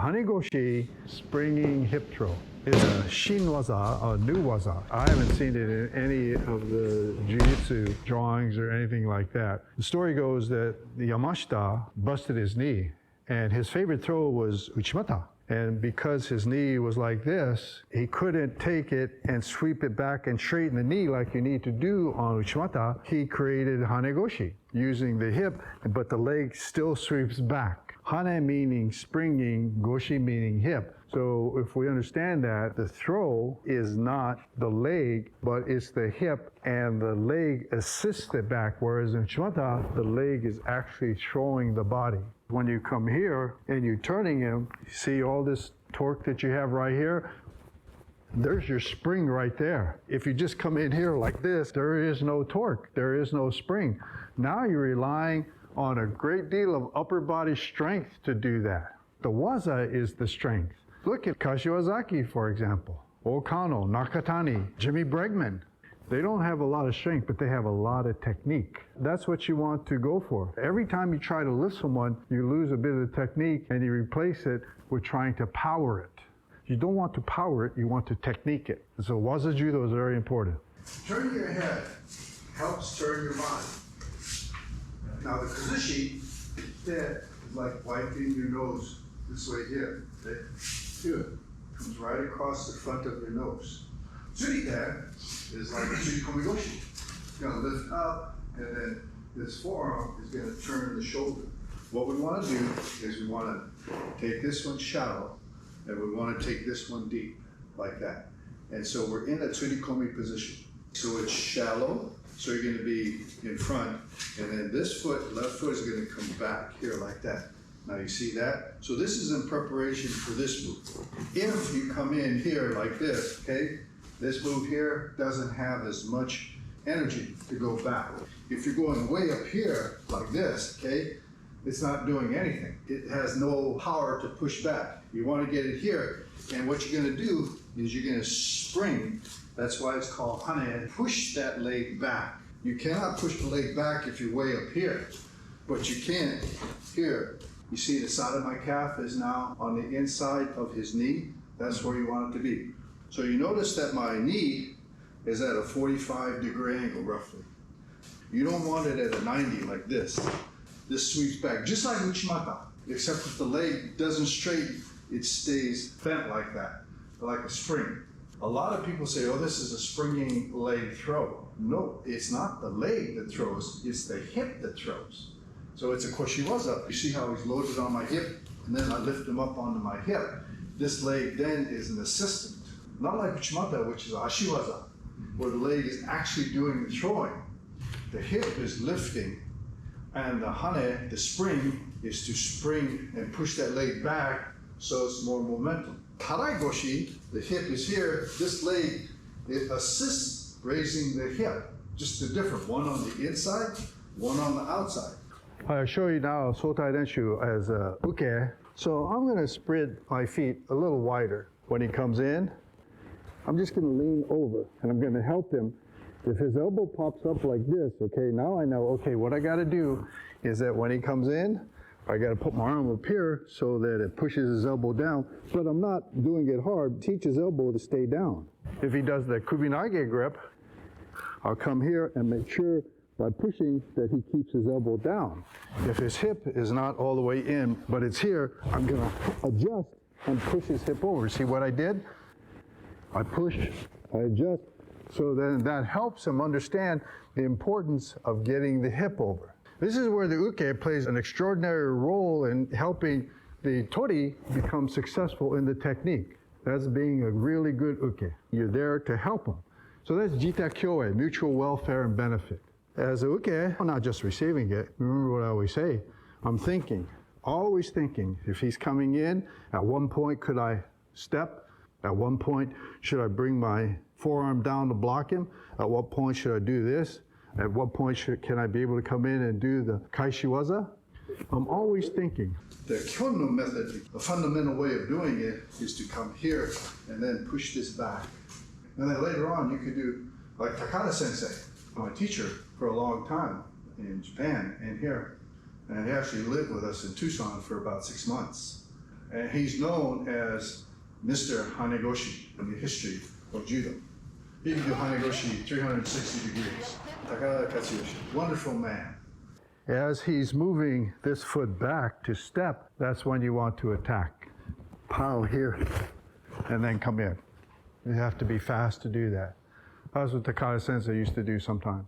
Hanegoshi springing hip throw is a shin waza, a new waza. I haven't seen it in any of the jiu-jitsu drawings or anything like that. The story goes that Yamashita busted his knee, and his favorite throw was uchimata. And because his knee was like this, he couldn't take it and sweep it back and straighten the knee like you need to do on uchimata. He created hanegoshi using the hip, but the leg still sweeps back. Hane meaning springing, goshi meaning hip. So if we understand that, the throw is not the leg, but it's the hip, and the leg assists it back, whereas in uchimata, the leg is actually throwing the body. When you come here and you're turning him, you see all this torque that you have right here? There's your spring right there. If you just come in here like this, there is no torque, there is no spring. Now you're relying on a great deal of upper body strength to do that. The waza is the strength. Look at Kashiwazaki, for example, Okano, Nakatani, Jimmy Bregman. They don't have a lot of strength, but they have a lot of technique. That's what you want to go for. Every time you try to lift someone, you lose a bit of the technique and you replace it with trying to power it. You don't want to power it, you want to technique it. And so waza judo is very important. Turning your head helps turn your mind. Now the kuzushi is like wiping your nose this way here. Okay? Good. Comes right across the front of your nose. Tsuriten is like Tsurikomi Goshi. You're going to lift up, and then this forearm is going to turn the shoulder. What we want to do is we want to take this one shallow, and we want to take this one deep, like that. And so we're in a Tsurikomi position. So it's shallow, so you're going to be in front, and then this foot, left foot, is going to come back here like that. Now you see that? So this is in preparation for this move. If you come in here like this, okay, this move here doesn't have as much energy to go back. If you're going way up here like this, okay, it's not doing anything. It has no power to push back. You want to get it here, and what you're going to do is you're going to spring. That's why it's called hane, and push that leg back. You cannot push the leg back if you're way up here, but you can here. You see the side of my calf is now on the inside of his knee. That's where you want it to be. So you notice that my knee is at a 45-degree angle, roughly. You don't want it at a 90 like this. This sweeps back, just like uchimata, except if the leg doesn't straighten, it stays bent like that, like a spring. A lot of people say, oh, this is a springing leg throw. No, it's not the leg that throws, it's the hip that throws. So it's a koshiwaza. You see how he's loaded on my hip, and then I lift him up onto my hip. This leg then is an assistant. Not like uchimata, which is ashiwaza, where the leg is actually doing the throwing. The hip is lifting, and the hane, the spring, is to spring and push that leg back so it's more momentum. Tarai goshi, the hip is here, this leg, it assists raising the hip. Just the different, one on the inside, one on the outside. I'll show you now Sotai Denshu as a uke. So I'm going to spread my feet a little wider. When he comes in, I'm just going to lean over, and I'm going to help him. If his elbow pops up like this, okay, now I know, okay, what I got to do is that when he comes in, I got to put my arm up here so that it pushes his elbow down, but I'm not doing it hard. Teach his elbow to stay down. If he does the kubinage grip, I'll come here and make sure by pushing that he keeps his elbow down. If his hip is not all the way in, but it's here, I'm going to adjust and push his hip over. See what I did? I push, I adjust, so then that helps him understand the importance of getting the hip over. This is where the uke plays an extraordinary role in helping the tori become successful in the technique. That's being a really good uke. You're there to help him. So that's jita kyoe, mutual welfare and benefit. As a uke, I'm not just receiving it. Remember what I always say. I'm thinking, always thinking, if he's coming in, at one point could I step? At one point, should I bring my forearm down to block him? At what point should I do this? At what point can I be able to come in and do the kaishiwaza? I'm always thinking. The Kyono method, the fundamental way of doing it is to come here and then push this back. And then later on, you could do like Takada Sensei, my teacher for a long time in Japan and here. And he actually lived with us in Tucson for about 6 months. And he's known as Mr. Hanegoshi in the history of judo. He can do Hanegoshi 360 degrees. Takada Katsuyoshi, wonderful man. As he's moving this foot back to step, that's when you want to attack. Pow here, and then come in. You have to be fast to do that. That's what Takada Sensei used to do sometimes.